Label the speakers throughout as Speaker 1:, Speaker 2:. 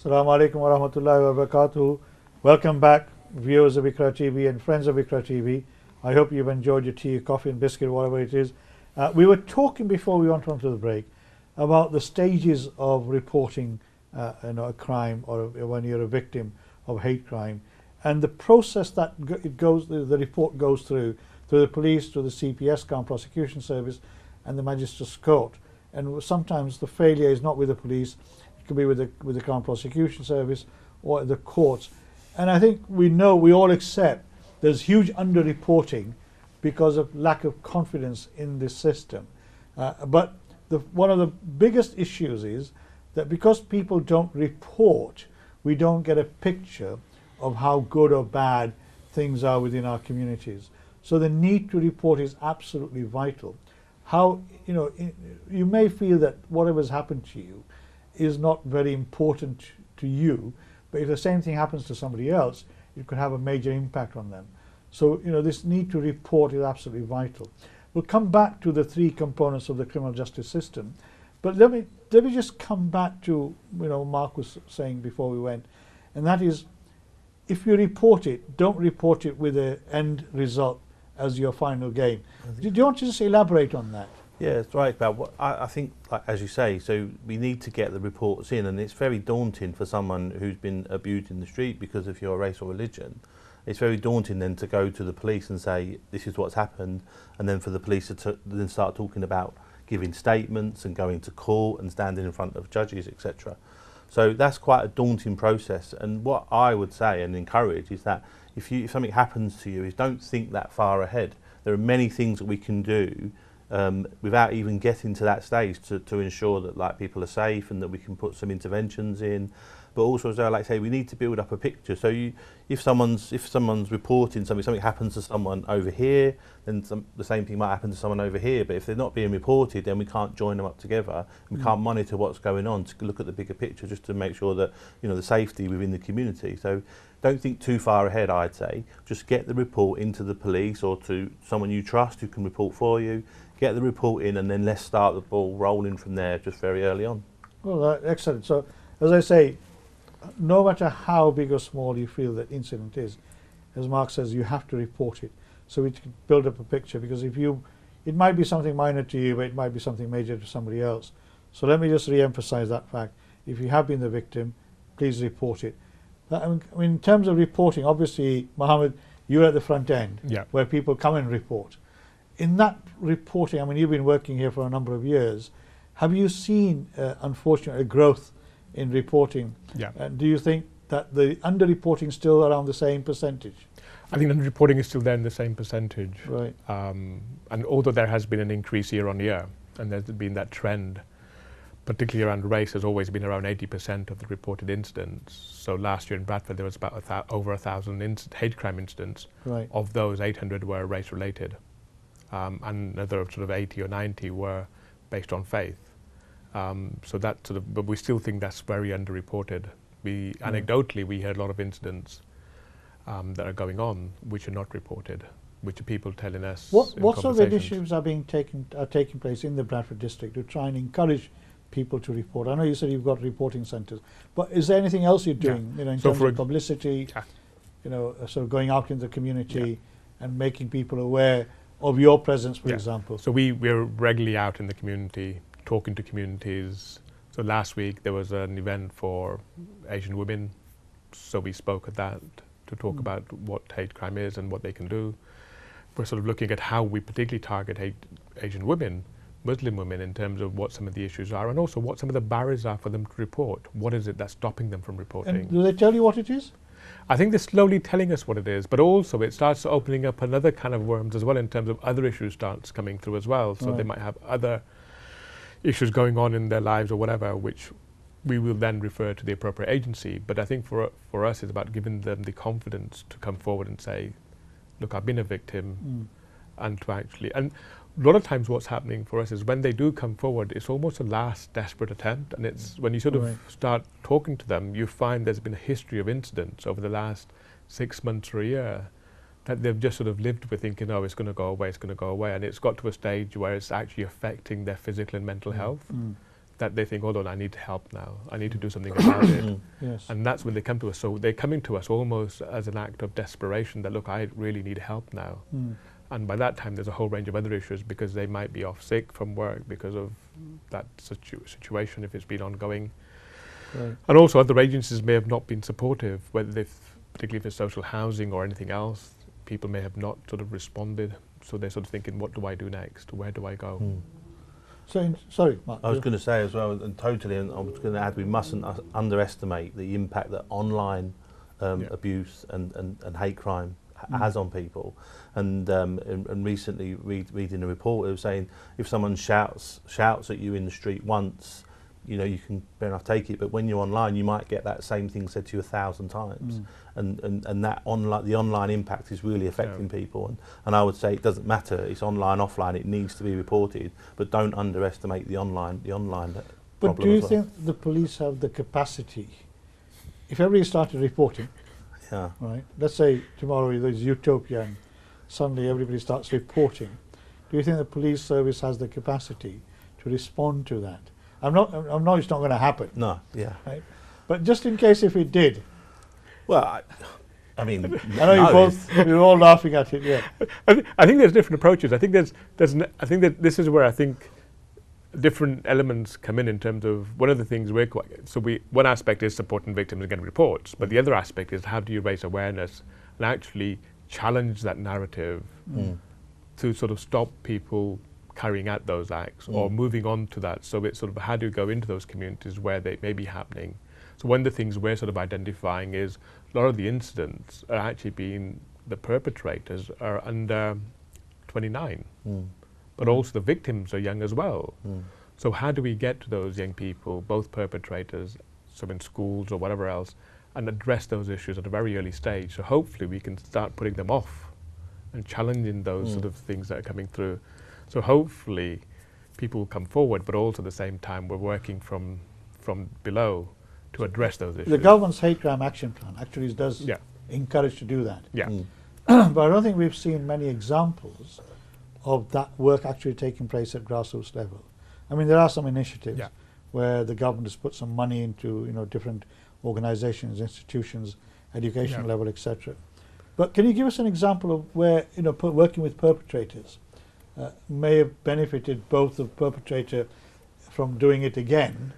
Speaker 1: Assalamu alaikum wa rahmatullahi wa barakatuh. Welcome back, viewers of IQRA TV and friends of IQRA TV. I hope you've enjoyed your tea, coffee and biscuit, whatever it is. We were talking before we went on to the break about the stages of reporting a crime, or when you're a victim of hate crime, and the process that the report goes through the police, to the CPS, Crown Prosecution Service, and the Magistrates Court. And sometimes the failure is not with the police, it could be with the Crown Prosecution Service or the courts. And I think we all accept there's huge underreporting because of lack of confidence in this system. But one of the biggest issues is that because people don't report, we don't get a picture of how good or bad things are within our communities. So the need to report is absolutely vital. You may feel that whatever's happened to you is not very important to you, but if the same thing happens to somebody else, it could have a major impact on them. So this need to report is absolutely vital. We'll come back to the three components of the criminal justice system, but let me just come back to Mark was saying before we went, and that is, if you report it, don't report it with an end result as your final game. Do you want to just elaborate on that?
Speaker 2: Yeah, that's right. But I think, as you say, so we need to get the reports in, and it's very daunting for someone who's been abused in the street because of your race or religion. It's very daunting then to go to the police and say, this is what's happened, and then for the police to then start talking about giving statements and going to court and standing in front of judges, etc. So that's quite a daunting process. And what I would say and encourage is that if something happens to you, is don't think that far ahead. There are many things that we can do without even getting to that stage to ensure that people are safe and that we can put some interventions in. But also, as I like to say, we need to build up a picture. So if someone's reporting something happens to someone over here, then the same thing might happen to someone over here. But if they're not being reported, then we can't join them up together. We can't monitor what's going on to look at the bigger picture, just to make sure that the safety within the community. So don't think too far ahead, I'd say. Just get the report into the police or to someone you trust who can report for you. Get the report in, and then let's start the ball rolling from there, just very early on.
Speaker 1: Well, excellent. So, as I say, no matter how big or small you feel that incident is, as Mark says, you have to report it so we can build up a picture, because it might be something minor to you, but it might be something major to somebody else. So let me just re-emphasize that fact. If you have been the victim, please report it. I mean, in terms of reporting, obviously, Mohammed, you're at the front end, where people come and report. In that reporting, I mean, you've been working here for a number of years. Have you seen, unfortunately, a growth in reporting?
Speaker 3: Yeah.
Speaker 1: Do you think that the underreporting is still around the same percentage?
Speaker 3: I think underreporting is still there in the same percentage.
Speaker 1: Right.
Speaker 3: And although there has been an increase year on year, and there's been that trend, particularly around race, has always been around 80% of the reported incidents. So last year in Bradford, there was about over 1,000 hate crime incidents.
Speaker 1: Right.
Speaker 3: Of those, 800 were race-related. And another sort of 80 or 90 were based on faith. So that but we still think that's very underreported. Anecdotally, we heard a lot of incidents that are going on which are not reported, which are people telling us.
Speaker 1: What sort of initiatives are taking place in the Bradford district to try and encourage people to report? I know you said you've got reporting centres, but is there anything else you're doing? In terms of publicity, sort of going out in the community and making people aware of your presence, for example?
Speaker 3: So we're regularly out in the community, talking to communities. So last week there was an event for Asian women, so we spoke at that to talk about what hate crime is and what they can do. We're sort of looking at how we particularly target Asian women, Muslim women, in terms of what some of the issues are, and also what some of the barriers are for them to report. What is it that's stopping them from reporting?
Speaker 1: And do they tell you what it is?
Speaker 3: I think they're slowly telling us what it is, but also it starts opening up another kind of worms as well, in terms of other issues starts coming through as well. So they might have other issues going on in their lives or whatever, which we will then refer to the appropriate agency. But I think for us, it's about giving them the confidence to come forward and say, look, I've been a victim, and to actually, and a lot of times what's happening for us is when they do come forward, it's almost a last desperate attempt, and it's when you sort of start talking to them, you find there's been a history of incidents over the last 6 months or a year that they've just sort of lived with, thinking, oh, it's going to go away, it's going to go away, and it's got to a stage where it's actually affecting their physical and mental health. that they think, hold on, I need help now. I need to do something about it.
Speaker 1: Yes.
Speaker 3: And that's when they come to us. So they're coming to us almost as an act of desperation that, look, I really need help now. And by that time, there's a whole range of other issues because they might be off sick from work because of that situation if it's been ongoing.
Speaker 1: Right.
Speaker 3: And also other agencies may have not been supportive, whether they've, particularly for social housing or anything else, people may have not sort of responded. So they're sort of thinking, what do I do next? Where do I go?
Speaker 1: So, sorry, Mark.
Speaker 2: I was going to say as well, and totally, and I was going to add, we mustn't underestimate the impact that online abuse and hate crime has on people. And recently, reading a report, it was saying if someone shouts at you in the street once, you know, you can fair enough take it, but when you're online, you might get that same thing said to you 1,000 times, and that the online impact is really affecting people. And I would say it doesn't matter; it's online, offline. It needs to be reported, but don't underestimate the online.
Speaker 1: But
Speaker 2: problem
Speaker 1: do you
Speaker 2: as well.
Speaker 1: think the police have the capacity? If everybody started reporting,
Speaker 2: Yeah.
Speaker 1: right? Let's say tomorrow there's utopia and suddenly everybody starts reporting. Do you think the police service has the capacity to respond to that? I know it's not going to happen.
Speaker 2: No. Yeah.
Speaker 1: Right? But just in case if it did.
Speaker 2: Well, I mean,
Speaker 1: I know you're all laughing at it. Yeah.
Speaker 3: I think there's different approaches. I think I think that this is where I think different elements come in terms of one of the things one aspect is supporting victims and getting reports, but the other aspect is how do you raise awareness and actually challenge that narrative to sort of stop people carrying out those acts or moving on to that. So it's sort of how do you go into those communities where they may be happening. So one of the things we're sort of identifying is a lot of the incidents are actually being, the perpetrators are under 29, but also the victims are young as well. So how do we get to those young people, both perpetrators, so in schools or whatever else, and address those issues at a very early stage? So hopefully we can start putting them off and challenging those sort of things that are coming through. So hopefully people will come forward, but also at the same time we're working from below to address those issues.
Speaker 1: The government's hate crime action plan actually does encourage to do that.
Speaker 3: Yeah.
Speaker 1: But I don't think we've seen many examples of that work actually taking place at grassroots level. I mean, there are some initiatives where the government has put some money into, you know, different organizations, institutions, education level, etc. But can you give us an example of where, you know, working with perpetrators may have benefited both the perpetrator from doing it again,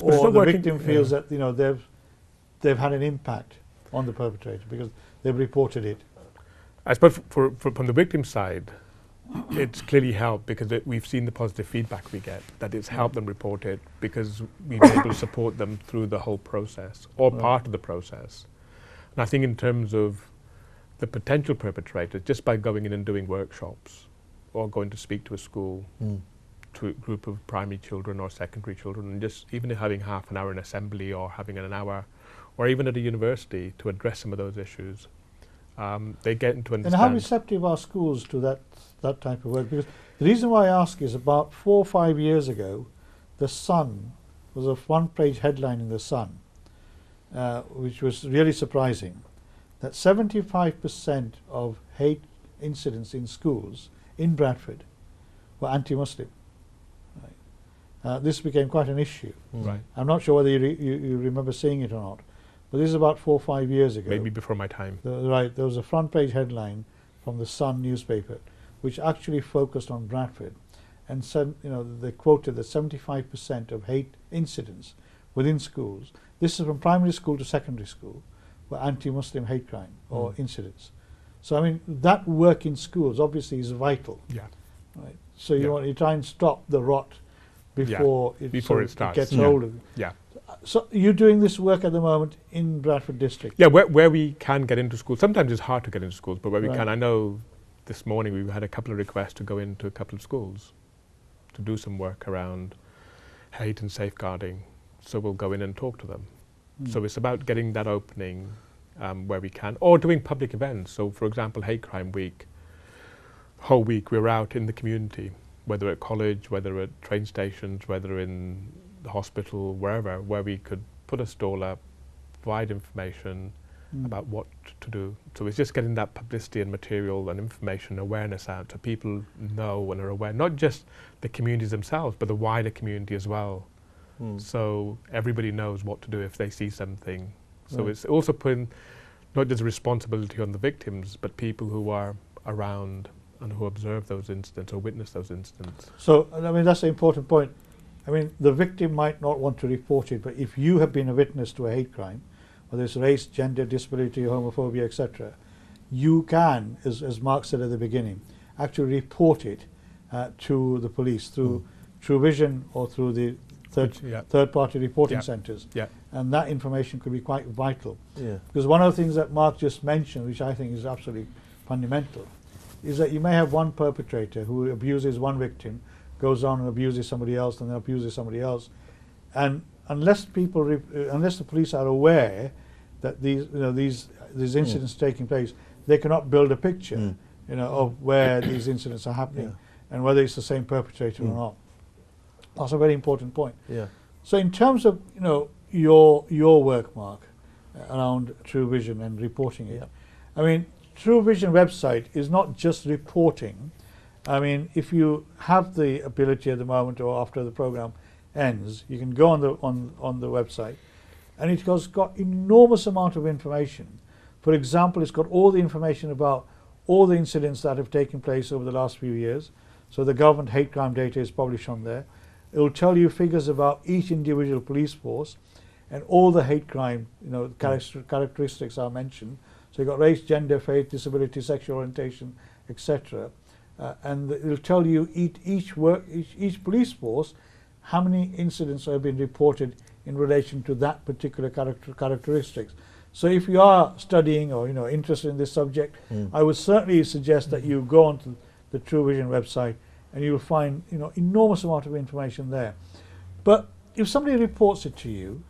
Speaker 1: or the victim feels that, you know, they've had an impact on the perpetrator because they've reported it?
Speaker 3: I suppose from the victim side, it's clearly helped because we've seen the positive feedback we get, that it's helped them report it because we've been able to support them through the whole process or part of the process. And I think in terms of the potential perpetrators, just by going in and doing workshops or going to speak to a school, to a group of primary children or secondary children, and just even having half an hour in assembly or having an hour, or even at a university to address some of those issues, they get into understand.
Speaker 1: And how receptive are schools to that type of work? Because the reason why I ask is about 4 or 5 years ago, The Sun was a one-page headline in The Sun, which was really surprising, that 75% of hate incidents in schools in Bradford were anti-Muslim. Right. This became quite an issue.
Speaker 3: Right.
Speaker 1: I'm not sure whether you remember seeing it or not, but this is about 4 or 5 years ago.
Speaker 3: Maybe before my time.
Speaker 1: Right, there was a front page headline from the Sun newspaper which actually focused on Bradford and said, you know, they quoted that 75% of hate incidents within schools, this is from primary school to secondary school, were anti-Muslim hate crime or incidents. So I mean, that work in schools obviously is vital.
Speaker 3: Yeah.
Speaker 1: Right. So you try and stop the rot before it
Speaker 3: starts.
Speaker 1: Gets hold of you.
Speaker 3: Yeah.
Speaker 1: So you're doing this work at the moment in Bradford District?
Speaker 3: Yeah, where we can get into schools. Sometimes it's hard to get into schools, but where we
Speaker 1: Right.
Speaker 3: can. I know this morning we had a couple of requests to go into a couple of schools to do some work around hate and safeguarding. So we'll go in and talk to them. So it's about getting that opening where we can, or doing public events. So for example, Hate Crime Week, whole week we're out in the community, whether at college, whether at train stations, whether in the hospital, wherever, where we could put a stall up, provide information about what to do. So it's just getting that publicity and material and information awareness out so people know and are aware, not just the communities themselves, but the wider community as well. so everybody knows what to do if they see something. So
Speaker 1: Right.
Speaker 3: it's also putting not just responsibility on the victims, but people who are around and who observe those incidents or witness those incidents.
Speaker 1: So, I mean, that's an important point. I mean, the victim might not want to report it, but if you have been a witness to a hate crime, whether it's race, gender, disability, homophobia, etc., you can, as Mark said at the beginning, actually report it to the police through True Vision or through the third-party reporting centres.
Speaker 3: Yeah.
Speaker 1: And that information could be quite vital.
Speaker 2: Yeah.
Speaker 1: Because one of the things that Mark just mentioned, which I think is absolutely fundamental, is that you may have one perpetrator who abuses one victim, goes on and abuses somebody else, and then abuses somebody else, and unless unless the police are aware that these incidents are taking place, they cannot build a picture, of where these incidents are happening and whether it's the same perpetrator or not. That's a very important point.
Speaker 2: Yeah.
Speaker 1: So, in terms of your work, Mark, around True Vision and reporting it, I mean, True Vision website is not just reporting. I mean, if you have the ability at the moment or after the program ends, you can go on the website, and it has got enormous amount of information. For example, it's got all the information about all the incidents that have taken place over the last few years. So the government hate crime data is published on there. It will tell you figures about each individual police force and all the hate crime, characteristics are mentioned. So you've got race, gender, faith, disability, sexual orientation, etc. And it will tell you each police force how many incidents have been reported in relation to that particular characteristics. So if you are studying or interested in this subject, I would certainly suggest that you go onto the True Vision website, and you'll find enormous amount of information there. But if somebody reports it to you,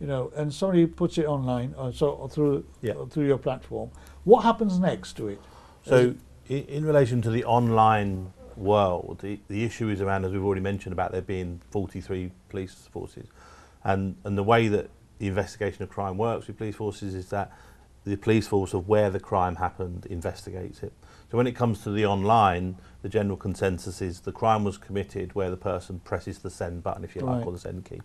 Speaker 1: and somebody puts it online or through your platform, what happens next to it?
Speaker 2: So in relation to the online world, the issue is around, as we've already mentioned, about there being 43 police forces, and the way that the investigation of crime works with police forces is that the police force of where the crime happened investigates it. So when it comes to the online, the general consensus is the crime was committed where the person presses the send button, if you like, or the send key.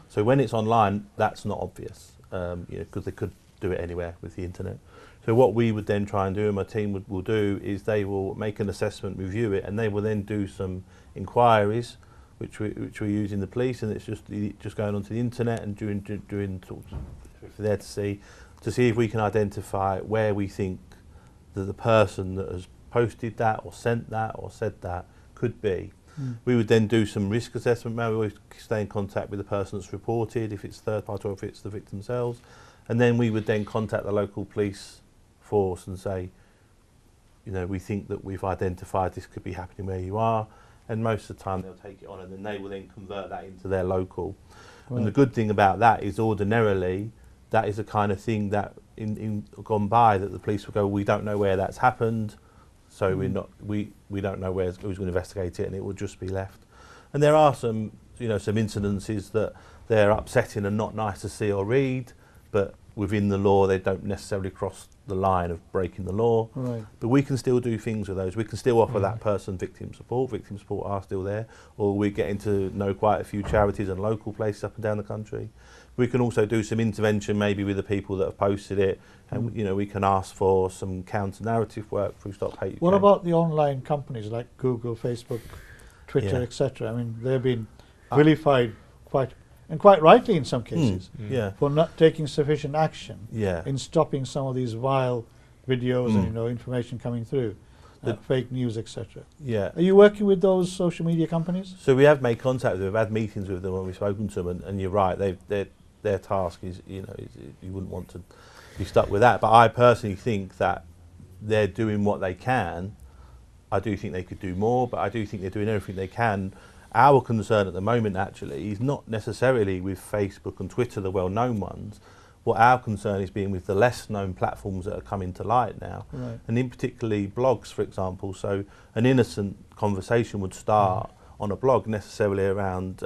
Speaker 2: So when it's online, that's not obvious, because they could do it anywhere with the internet. So what we would then try and do, and my team will do, is they will make an assessment, review it, and they will then do some inquiries, which we use in the police, and it's just going onto the internet and doing sort of there to see if we can identify where we think that the person that has posted that or sent that or said that could be. We would then do some risk assessment. Maybe we stay in contact with the person that's reported, if it's third party or if it's the victim themselves, and then we would then contact the local police force and say, we think that we've identified this could be happening where you are, and most of the time they'll take it on, and then they will then convert that into their local. And the good thing about that is ordinarily that is the kind of thing that in gone by that the police will go, we don't know where that's happened, so we don't know who's going to investigate it, and it will just be left. And there are some some incidences that they're upsetting and not nice to see or read, but within the law they don't necessarily cross the line of breaking the law.
Speaker 1: Right.
Speaker 2: But we can still do things with those. We can still offer that person victim support. Victim support are still there, or we're getting to know quite a few charities and local places up and down the country. We can also do some intervention maybe with the people that have posted it, and we can ask for some counter-narrative work through Stop Hate UK.
Speaker 1: What about the online companies like Google, Facebook, Twitter, etc.? I mean, they've been vilified quite rightly in some cases for not taking sufficient action in stopping some of these vile videos and information coming through, fake news, etc.
Speaker 2: Yeah.
Speaker 1: Are you working with those social media companies?
Speaker 2: So we have made contact with them. We've had meetings with them when we've spoken to them, and you're right. Their task is you wouldn't want to be stuck with that. But I personally think that they're doing what they can. I do think they could do more, but I do think they're doing everything they can. Our concern at the moment actually is not necessarily with Facebook and Twitter, the well-known ones. What our concern is being with the less known platforms that are coming to light now, and in particularly blogs, for example. So an innocent conversation would start on a blog necessarily around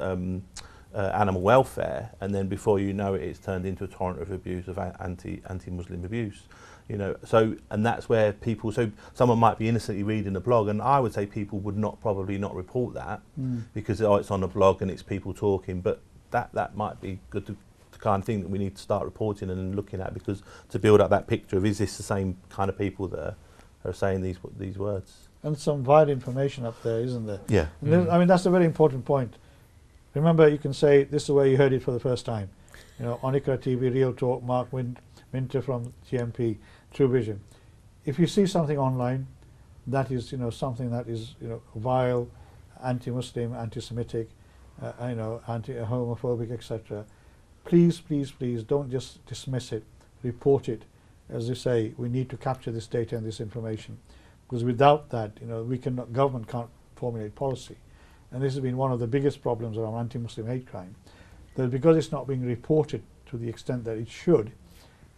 Speaker 2: animal welfare, and then before you know it, it's turned into a torrent of abuse, of anti-Muslim abuse. And that's where people, so someone might be innocently reading a blog, and I would say people would probably not report that because it's on a blog and it's people talking, but that might be good to the kind of thing that we need to start reporting and looking at, because to build up that picture of, is this the same kind of people that are saying these words?
Speaker 1: And some wide information up there, isn't there?
Speaker 2: Yeah.
Speaker 1: I mean, that's a very important point. Remember, you can say, this is where you heard it for the first time. You know, on IQRA TV, Real Talk, Mark Winter from TMP, True Vision. If you see something online that is, you know, something that is, you know, vile, anti-Muslim, anti-Semitic, you know, anti-homophobic, etc., please, please, please don't just dismiss it, report it. As you say, we need to capture this data and this information, because without that, you know, government can't formulate policy. And this has been one of the biggest problems around anti-Muslim hate crime, that because it's not being reported to the extent that it should,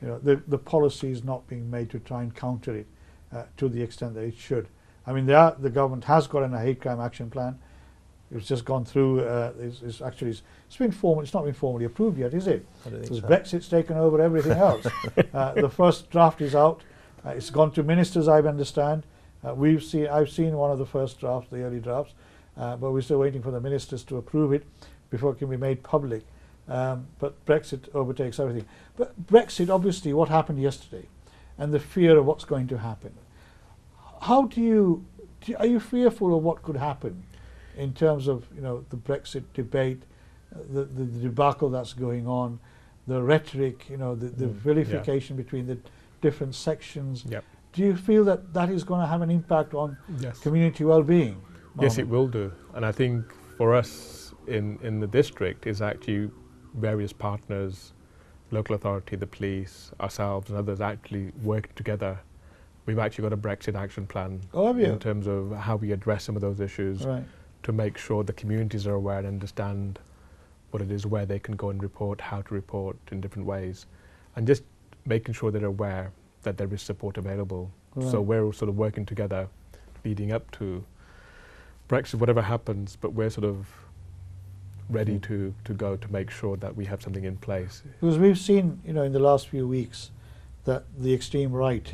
Speaker 1: you know, the policy is not being made to try and counter it to the extent that it should. I mean, the government has got a hate crime action plan. It's just gone through. It's not been formally approved yet, is it?
Speaker 2: I don't think
Speaker 1: Because
Speaker 2: so.
Speaker 1: Brexit's taken over everything else. The first draft is out. It's gone to ministers, I understand. I've seen one of the first drafts, the early drafts, but we're still waiting for the ministers to approve it before it can be made public. But Brexit overtakes everything. But Brexit, obviously, what happened yesterday, and the fear of what's going to happen. How are you fearful of what could happen in terms of, you know, the Brexit debate, the debacle that's going on, the rhetoric, you know, the vilification between the different sections?
Speaker 3: Yep.
Speaker 1: Do you feel that that is going to have an impact on community well-being?
Speaker 3: Yes, it will do. And I think for us in the district is actually various partners, local authority, the police, ourselves and others actually work together. We've actually got a Brexit action plan in terms of how we address some of those issues, to make sure the communities are aware and understand what it is, where they can go and report, how to report in different ways, and just making sure they're aware that there is support available. So we're sort of working together leading up to Brexit, whatever happens, but we're sort of ready to go to make sure that we have something in place.
Speaker 1: Because we've seen, you know, in the last few weeks that the extreme right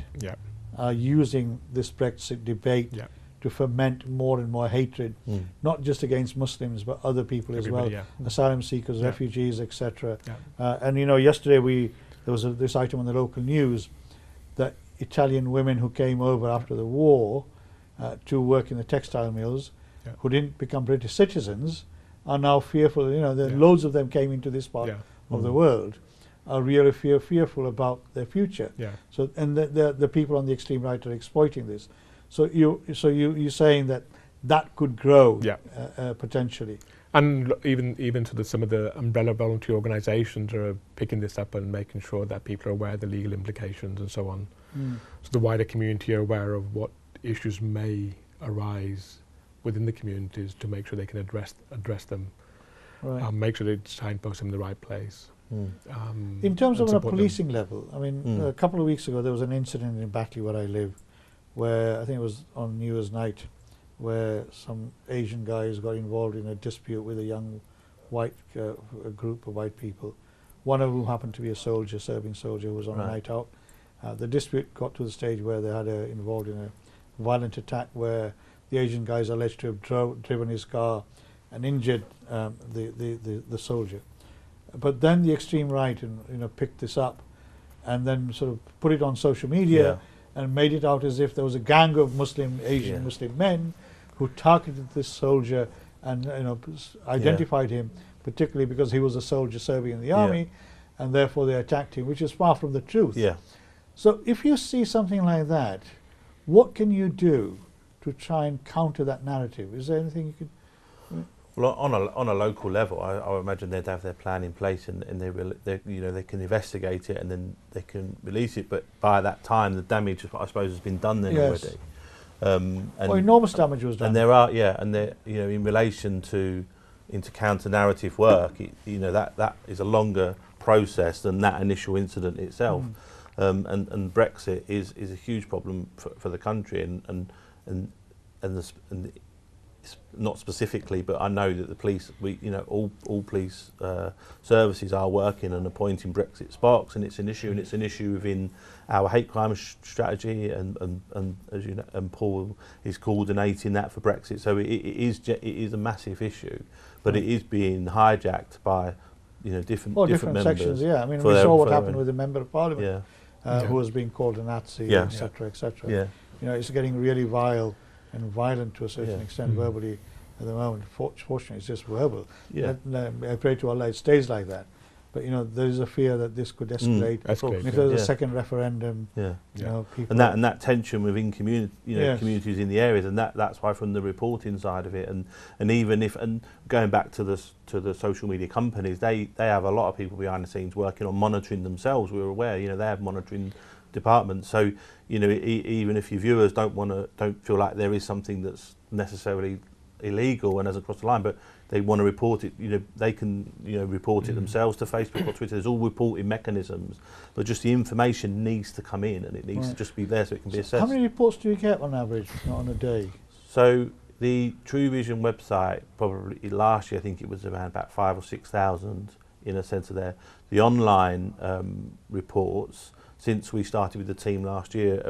Speaker 1: are using this Brexit debate to foment more and more hatred, not just against Muslims but other people as well, asylum seekers, refugees, etc. And you know, yesterday there was this item on the local news that Italian women who came over after the war to work in the textile mills, who didn't become British citizens, are now fearful. You know, loads of them came into this part of the world, are really fearful about their future. So, and the people on the extreme right are exploiting this. So you're saying that could grow potentially.
Speaker 3: And even to some of the umbrella voluntary organisations are picking this up and making sure that people are aware of the legal implications and so on. So the wider community are aware of what issues may arise within the communities to make sure they can address them, make sure they signpost them in the right place.
Speaker 1: In terms of on a policing level, I mean, a couple of weeks ago there was an incident in Batley where I live, where I think it was on New Year's night, where some Asian guys got involved in a dispute with a young white a group of white people, one of whom happened to be a soldier, serving soldier, who was on a night out. The dispute got to the stage where they had involved in a violent attack where the Asian guys are alleged to have driven his car and injured the soldier. But then the extreme right picked this up and then sort of put it on social media and made it out as if there was a gang of Asian Muslim men who targeted this soldier and identified him, particularly because he was a soldier serving in the army, and therefore they attacked him, which is far from the truth. So if you see something like that, what can you do to try and counter that narrative? Is there anything you could?
Speaker 2: Well, on a local level, I would imagine they'd have their plan in place, and they can investigate it and then they can release it. But by that time, the damage, I suppose, has been done then already. And
Speaker 1: enormous damage was done.
Speaker 2: And there are, in relation to counter narrative work, that is a longer process than that initial incident itself. And Brexit is a huge problem for the country, and not specifically, but I know that the police, all police services are working and appointing Brexit sparks, and it's an issue, within our hate crime strategy, and as you know, and Paul is coordinating that for Brexit. So it is a massive issue, but it is being hijacked by different
Speaker 1: different
Speaker 2: members.
Speaker 1: sections. Yeah, I mean, we saw what happened with the member of parliament who was being called a Nazi, etc., etc.
Speaker 2: Yeah.
Speaker 1: It's getting really vile and violent to a certain extent verbally at the moment. Fortunately, it's just verbal.
Speaker 2: Yeah.
Speaker 1: I pray to Allah it stays like that. But there is a fear that this could escalate.
Speaker 3: Escalate,
Speaker 1: if there's a second referendum, people
Speaker 2: and that tension within communities in the areas, and that's why from the reporting side of it, and even if going back to the social media companies, they have a lot of people behind the scenes working on monitoring themselves. We're aware, they have monitoring departments. So even if your viewers don't feel like there is something that's necessarily illegal and has crossed the line, but they want to report it, they can report it themselves to Facebook or Twitter. There's all reporting mechanisms, but just the information needs to come in, and it needs to just be there so it can be assessed.
Speaker 1: How many reports do you get on average on a day?
Speaker 2: So the True Vision website, probably last year I think it was around about 5,000 or 6,000 in a sense of there. The online reports, since we started with the team last year,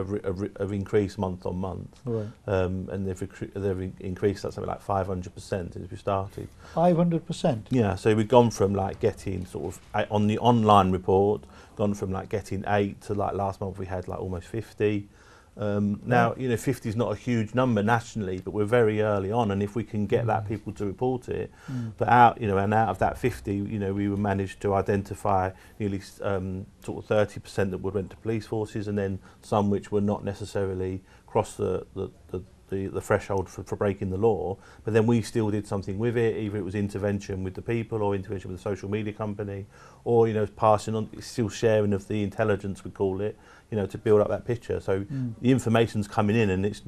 Speaker 2: have increased month on month, and they've increased that something like 500% since we started. 500%. Yeah, so we've gone from like getting sort of on the online report, gone from like getting 8 to like last month we had like almost 50. Now 50 is not a huge number nationally, but we're very early on, and if we can get that people to report it, but out of that 50, we would manage to identify nearly sort of 30% that would went to police forces, and then some which were not necessarily cross the threshold for breaking the law, but then we still did something with it. Either it was intervention with the people, or intervention with the social media company, or passing on, still sharing of the intelligence, we call it, to build up that picture. So the information's coming in, and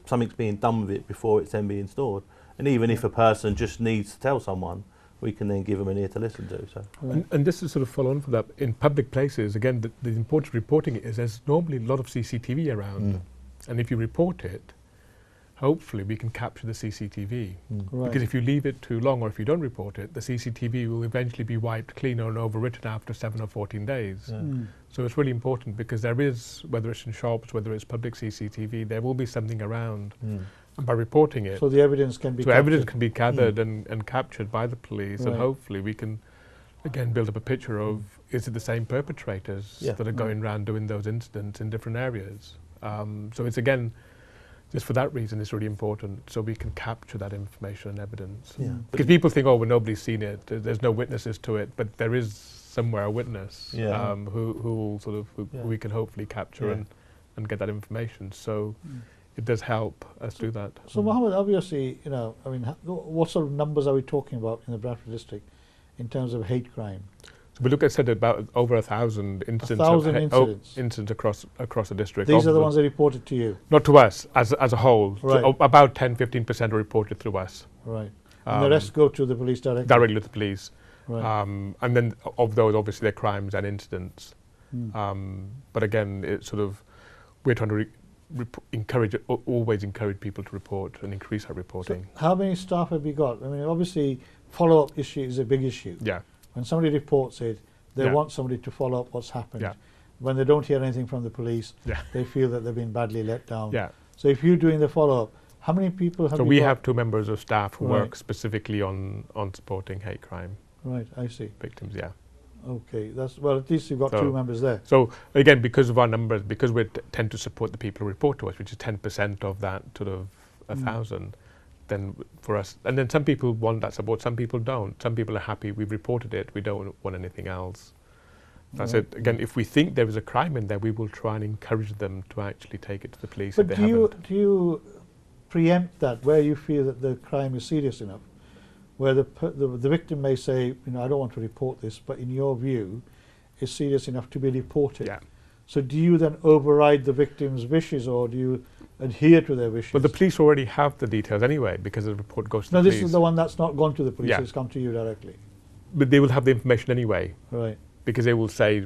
Speaker 2: something's being done with it before it's then being stored. And even if a person just needs to tell someone, we can then give them an ear to listen to. So,
Speaker 3: and this is sort of follow on for that. In public places, again, the importance of reporting it is there's normally a lot of CCTV around, and if you report it, hopefully we can capture the CCTV. Because if you leave it too long, or if you don't report it, the CCTV will eventually be wiped clean or overwritten after 7 or 14 days. So it's really important, because there is, whether it's in shops, whether it's public CCTV, there will be something around. And by reporting it,
Speaker 1: so the evidence can be
Speaker 3: evidence can be gathered and captured by the police, and hopefully we can again build up a picture of, is it the same perpetrators that are going around doing those incidents in different areas. So it's again, just for that reason, it's really important, so we can capture that information and evidence. Because people think, well, nobody's seen it, there's no witnesses to it, but there is somewhere a witness who will sort of who we can hopefully capture and get that information. So it does help us do that.
Speaker 1: So Mohammed, obviously, what sort of numbers are we talking about in the Bradford district in terms of hate crime?
Speaker 3: So we look at said about over 1,000 incidents.
Speaker 1: 1,000 incidents.
Speaker 3: Incidents across the district.
Speaker 1: These are the ones that reported to you?
Speaker 3: Not to us, as a whole. So about 10-15% are reported through us.
Speaker 1: Right. And the rest go to the police directly?
Speaker 3: Directly to the police.
Speaker 1: Right.
Speaker 3: And then of those, obviously, they're crimes and incidents. But again, it's sort of, we're trying to always encourage people to report and increase our reporting.
Speaker 1: So how many staff have you got? Obviously, follow-up issue is a big issue.
Speaker 3: Yeah.
Speaker 1: When somebody reports it, they want somebody to follow up what's happened. When they don't hear anything from the police, they feel that they've been badly let down. So if you're doing the follow-up, how many people have you got?
Speaker 3: So we have 2 members of staff who work specifically on supporting hate crime.
Speaker 1: Right, I see.
Speaker 3: Victims,
Speaker 1: Okay, well, at least you've got 2 members there.
Speaker 3: So again, because of our numbers, because we tend to support the people who report to us, which is 10% of that sort of 1,000, then for us, and then some people want that support, some people don't. Some people are happy, we've reported it, we don't want anything else. That's it. Again, if we think there is a crime in there, we will try and encourage them to actually take it to the police.
Speaker 1: But do you preempt that where you feel that the crime is serious enough? Where the victim may say, I don't want to report this, but in your view, it's serious enough to be reported. So do you then override the victim's wishes, or do you adhere to their wishes?
Speaker 3: Well, the police already have the details anyway, because the report goes to the police.
Speaker 1: No, this is the one that's not gone to the police, it's come to you directly.
Speaker 3: But they will have the information anyway.
Speaker 1: Right.
Speaker 3: Because they will say,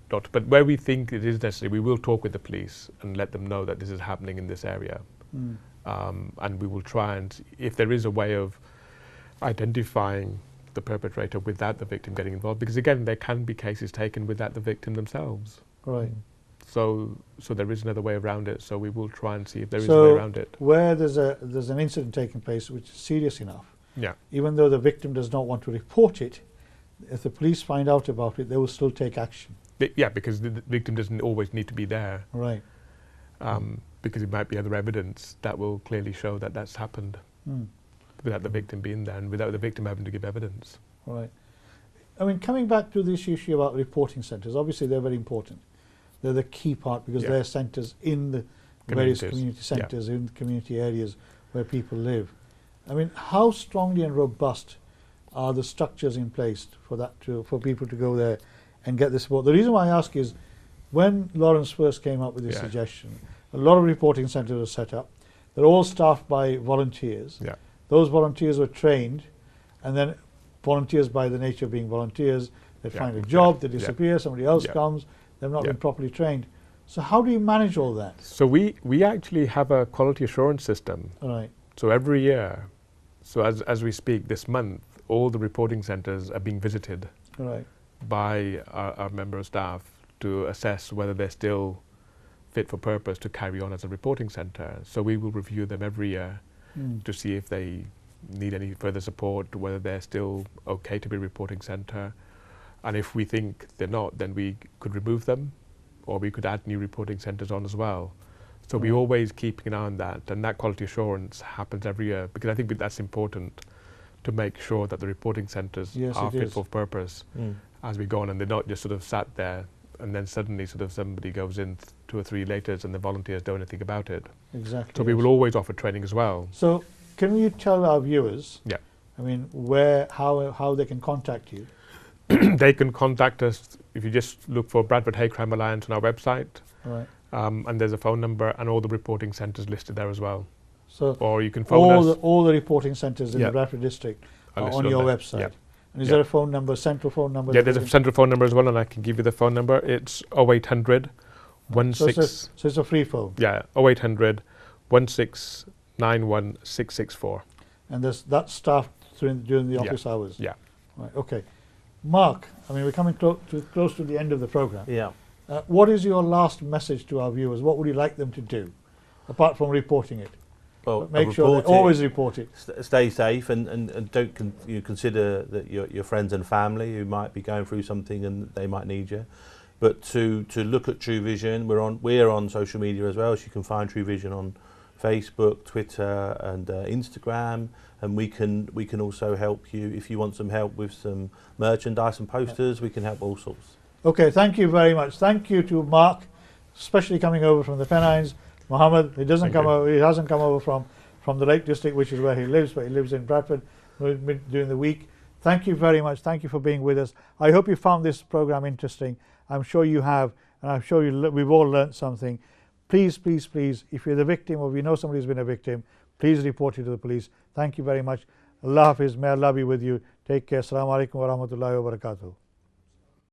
Speaker 3: but where we think it is necessary, we will talk with the police and let them know that this is happening in this area. And we will try and, if there is a way of identifying the perpetrator without the victim getting involved, because again, there can be cases taken without the victim themselves.
Speaker 1: Right.
Speaker 3: So there is another way around it. So we will try and see if there is a way around it.
Speaker 1: Where there's an incident taking place which is serious enough, even though the victim does not want to report it, if the police find out about it, they will still take action.
Speaker 3: Yeah, because the victim doesn't always need to be there.
Speaker 1: Right.
Speaker 3: Because it might be other evidence that will clearly show that that's happened without the victim being there and without the victim having to give evidence.
Speaker 1: Right. I mean, coming back to this issue about reporting centres, obviously they're very important. They're the key part because they're centres in the various community centres, in the community areas where people live. I mean, how strongly and robust are the structures in place for that for people to go there and get the support? The reason why I ask is, when Lawrence first came up with this suggestion, a lot of reporting centres were set up. They're all staffed by volunteers.
Speaker 3: Yeah.
Speaker 1: Those volunteers were trained, and then volunteers, by the nature of being volunteers, they find a job, they disappear, somebody else comes, they've not been properly trained. So how do you manage all that?
Speaker 3: So we actually have a quality assurance system.
Speaker 1: Right.
Speaker 3: So every year, so as we speak this month, all the reporting centres are being visited by our member of staff to assess whether they're still fit for purpose to carry on as a reporting centre. So we will review them every year to see if they need any further support, whether they're still okay to be a reporting centre. And if we think they're not, then we could remove them, or we could add new reporting centres on as well. So we always keep an eye on that, and that quality assurance happens every year, because I think that's important to make sure that the reporting centres are fit for purpose as we go on, and they're not just sort of sat there and then suddenly sort of somebody goes in 2 or 3 later and the volunteers don't know anything about it.
Speaker 1: Exactly.
Speaker 3: So we will always offer training as well.
Speaker 1: So can you tell our viewers, I mean, how they can contact you?
Speaker 3: They can contact us if you just look for Bradford Hate Crime Alliance on our website.
Speaker 1: Right.
Speaker 3: And there's a phone number and all the reporting centres listed there as well.
Speaker 1: So
Speaker 3: or you can phone us.
Speaker 1: All the reporting centres in the Bradford district are on your website.
Speaker 3: Yeah.
Speaker 1: And is there a phone number, central phone number?
Speaker 3: Yeah, there's a central phone number as well, and I can give you the phone number. It's 0800 16.
Speaker 1: So it's a free phone.
Speaker 3: Yeah, 0800 1691 664.
Speaker 1: And that's staffed during the office hours.
Speaker 3: Yeah.
Speaker 1: Right. Okay. Mark, I mean, we're coming close to the end of the programme.
Speaker 2: Yeah.
Speaker 1: What is your last message to our viewers? What would you like them to do, apart from reporting it?
Speaker 2: Well,
Speaker 1: make sure they always report it.
Speaker 2: Stay safe, and don't consider that your friends and family who might be going through something and they might need you. But to look at True Vision, we're on social media as well. So you can find True Vision on Facebook, Twitter, and Instagram. And we can also help you if you want some help with some merchandise and posters. We can help all sorts.
Speaker 1: Okay, thank you very much. Thank you to Mark, especially coming over from the Pennines. Mohammed, he hasn't come over from the Lake District, which is where he lives, but he lives in Bradford during the week. Thank you very much. Thank you for being with us. I hope you found this program interesting. I'm sure you have, and I'm sure we've all learnt something. Please, please, please, if you're the victim or if you know somebody who's been a victim, please report it to the police. Thank you very much. Allah Hafiz. May Allah be with you. Take care. Assalamu alaikum wa rahmatullahi wa barakatuh.